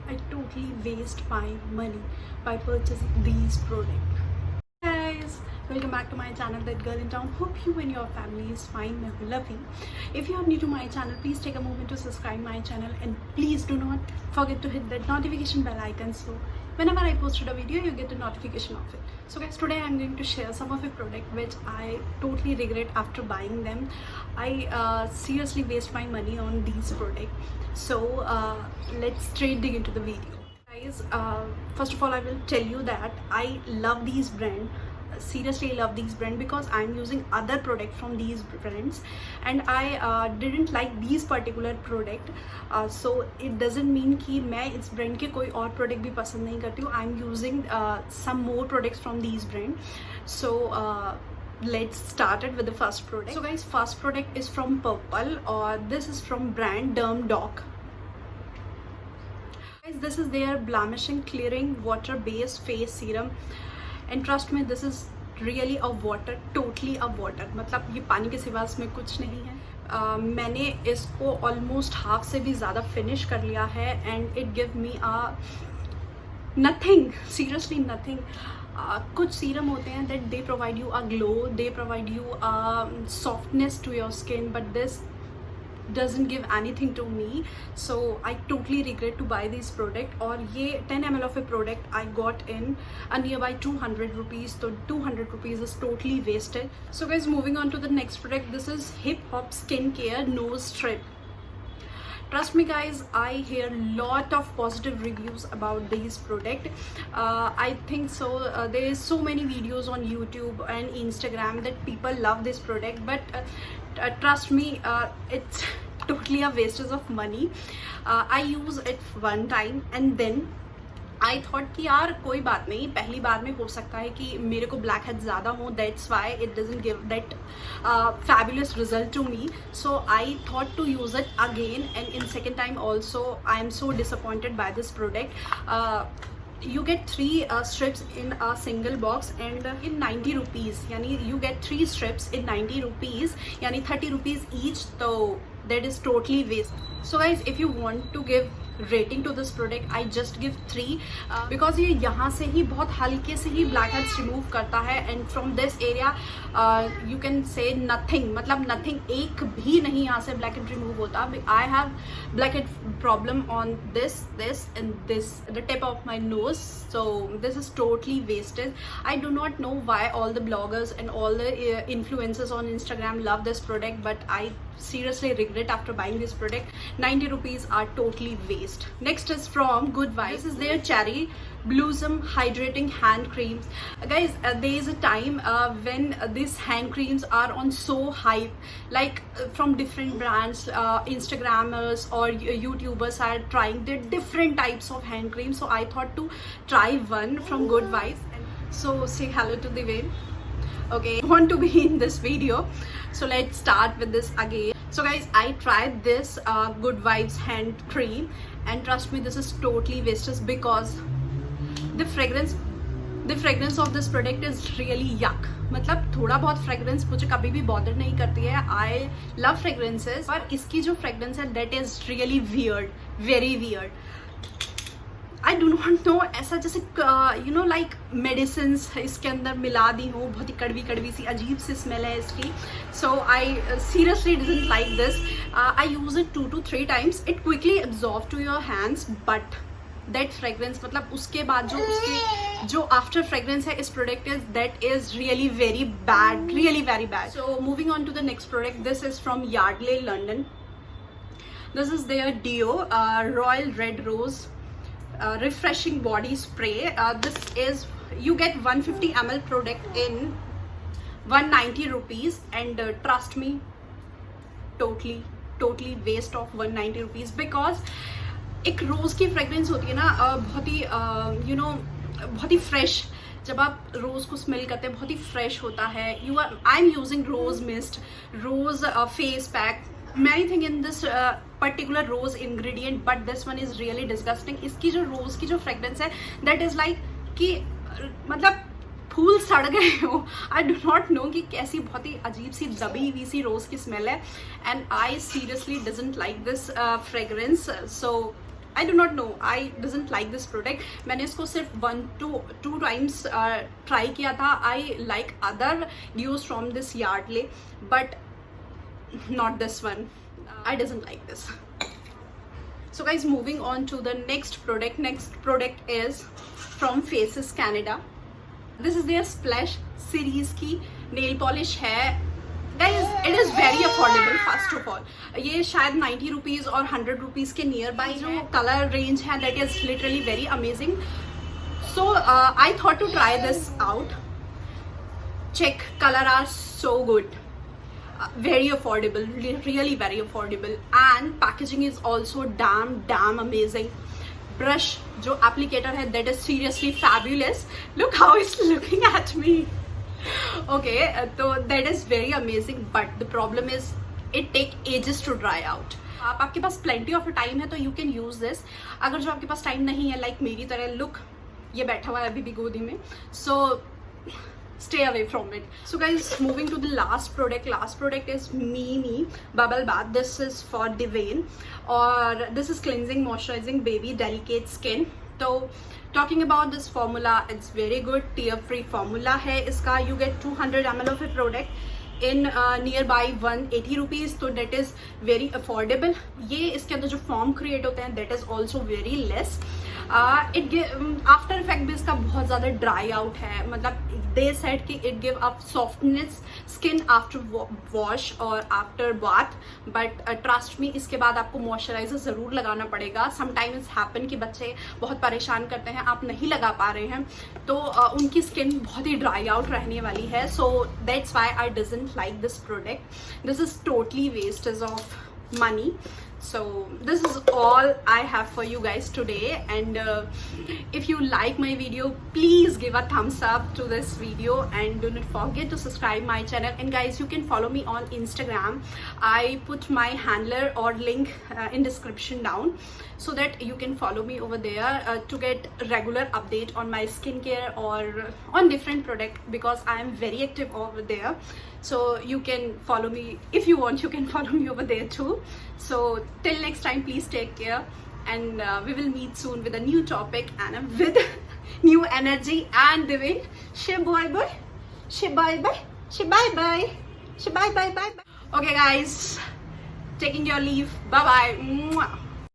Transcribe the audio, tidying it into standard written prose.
I totally waste my money by purchasing these products. Guys, welcome back to my channel, That Girl in Town. Hope you and your family is fine. मैं हूँ लवी. If you are new to my channel, please take a moment to subscribe my channel and please do not forget to hit that notification bell icon so whenever I posted a video you get a notification of it. So guys, today I'm going to share some of the product which I totally regret after buying them. I seriously waste my money on these products. So let's straight dig into the video. Guys, first of all I will tell you that I love these brand. Seriously love these brand because I'm using other product from these brands and I didn't like these particular product, so it doesn't mean कि मैं इस brand के कोई और product भी पसंद नहीं करती हूँ. I'm using some more products from these brand. So let's start it with the first product. So guys, first product is from Purple or this is from brand Derm Doc. Guys, this is their blemishing clearing water based face serum and trust me, this is really a water, totally a water. मतलब ये पानी के सिवा इसमें कुछ नहीं है. मैंने इसको ऑलमोस्ट हाफ से भी ज़्यादा फिनिश कर लिया है and it give me nothing, seriously nothing. कुछ सीरम होते हैं that they provide you a glow, they provide you a softness to your skin, but this doesn't give anything to me, so I totally regret to buy this product. और ये 10 ml of a product I got in a nearby 200 rupees, so 200 rupees is totally wasted. So guys, moving on to the next product, this is Hip Hop Skincare Nose Strip. Trust me guys, I hear lot of positive reviews about this product. I think so there is so many videos on YouTube and Instagram that people love this product, but trust me, it's totally a wastage of money. I use it one time and then I thought कि यार कोई बात नहीं, पहली बार में हो सकता है कि मेरे को ब्लैक हेड ज़्यादा हो, that's why it doesn't give that fabulous result to me. So I thought to use it again and in second time also I am so disappointed by this product. You get 3 strips in a single box and in 90 rupees, yani you get 3 strips in 90 rupees, yani 30 rupees each, so that is totally waste. So guys, if you want to give rating to this product, I just give 3 because ये यहाँ से ही बहुत हल्के से ही black heads remove करता है and from this area you can say nothing, मतलब nothing, एक भी नहीं यहाँ से black head remove होता. I have black head problem on this and this, the tip of my nose, so this is totally wasted. I do not know why all the bloggers and all the influencers on Instagram love this product, but I seriously regret after buying this product. 90 rupees are totally waste. Next is from Good Vibes. This is their Cherry Blossom Hydrating Hand Creams. Guys, there is a time when these hand creams are on so hype, like from different brands, Instagrammers or YouTubers are trying their different types of hand creams, so I thought to try one from Good Vibes. So say hello to the Devin. Okay, I want to be in this video, so let's start with this again. So guys, I tried this Good Vibes hand cream and trust me, this is totally wasted because the fragrance of this product is really yuck. मतलब थोड़ा बहुत fragrance मुझे कभी भी bother नहीं करती है. I love fragrances, पर इसकी जो फ्रेगरेंस है that is really weird, very weird. I do not know, ऐसा जैसे यू नो लाइक मेडिसिन इसके अंदर मिला दी हो, बहुत ही कड़वी कड़वी सी अजीब सी स्मेल है इसकी. So I seriously didn't like this. I use it 2 to 3 times. It quickly absorb to your hands, but that fragrance, मतलब उसके बाद जो उसके जो आफ्टर फ्रेगरेंस है इस product is that is really very bad, really very bad. So moving on to the next product, this is from Yardley London. This is their deo royal red rose refreshing body spray. This is, you get 150 ml product in 190 rupees and trust me, totally waste of 190 rupees because एक रोज की fragrance होती है ना, बहुत ही you know बहुत ही fresh. जब आप रोज को स्मेल करते हैं बहुत ही फ्रेश होता है. I am using rose mist, rose face pack, many thing in this particular rose ingredient, but this one is really disgusting. इसकी जो रोज की जो फ्रेग्रेंस है that is like कि मतलब फूल सड़ गए हो. आई डो नॉट नो कि कैसी बहुत ही अजीब सी दबी हुई सी रोज की स्मेल है and I seriously doesn't like this fragrance. So I do not know, I doesn't like this product. मैंने इसको सिर्फ 1 to 2 times try किया था. I like other deos from this Yardley, but not this one. I doesn't like this. So guys, moving on to the next product. Next product is from Faces Canada. This is their Splash series की nail polish है. Guys, it is very affordable. First of all, ये शायद 90 rupees और 100 rupees के near by जो colour range है, that is literally very amazing. So I thought to try this out. Check, color are so good. Very affordable, really very affordable, and packaging is also damn amazing. Brush जो applicator है, that is seriously fabulous. Look how it's looking at me. Okay, so that is very amazing, but the problem is it take ages to dry out. आपके पास plenty of time है तो you can use this. अगर जो आपके पास time नहीं है, like मेरी तरह, look, ये बैठा हुआ है अभी भी गोदी में, so stay away from it. So guys, moving to the last product. Last product is Mimi Bubble Bath. This is for Devane, or this is cleansing, moisturizing baby delicate skin. So talking about this formula, it's very good, tear free formula है इसका. You get 200 ml of a product in nearby 180 rupees, so that is very affordable. ये इसके अंदर जो form create होते हैं, that is also very less. After effect भी इसका बहुत ज़्यादा ड्राई आउट है. मतलब दे सेड कि it give up softness skin after wash और after bath, but trust me, इसके बाद आपको मॉइस्चराइजर ज़रूर लगाना पड़ेगा. समटाइम्स हैपन कि बच्चे बहुत परेशान करते हैं, आप नहीं लगा पा रहे हैं, तो उनकी स्किन बहुत ही ड्राई आउट रहने वाली है. So that's why I doesn't like this product. This is totally wastage of money. So this is all I have for you guys today, and if you like my video, please give a thumbs up to this video, and do not forget to subscribe my channel. And guys, you can follow me on Instagram. I put my handler or link in description down, so that you can follow me over there to get regular update on my skincare or on different product, because I am very active over there. So you can follow me if you want. You can follow me over there too. So till next time, please take care, and we will meet soon with a new topic and with new energy. And Devane, say bye bye, say bye bye, say bye bye, say bye bye bye. Okay guys, taking your leave. Bye bye.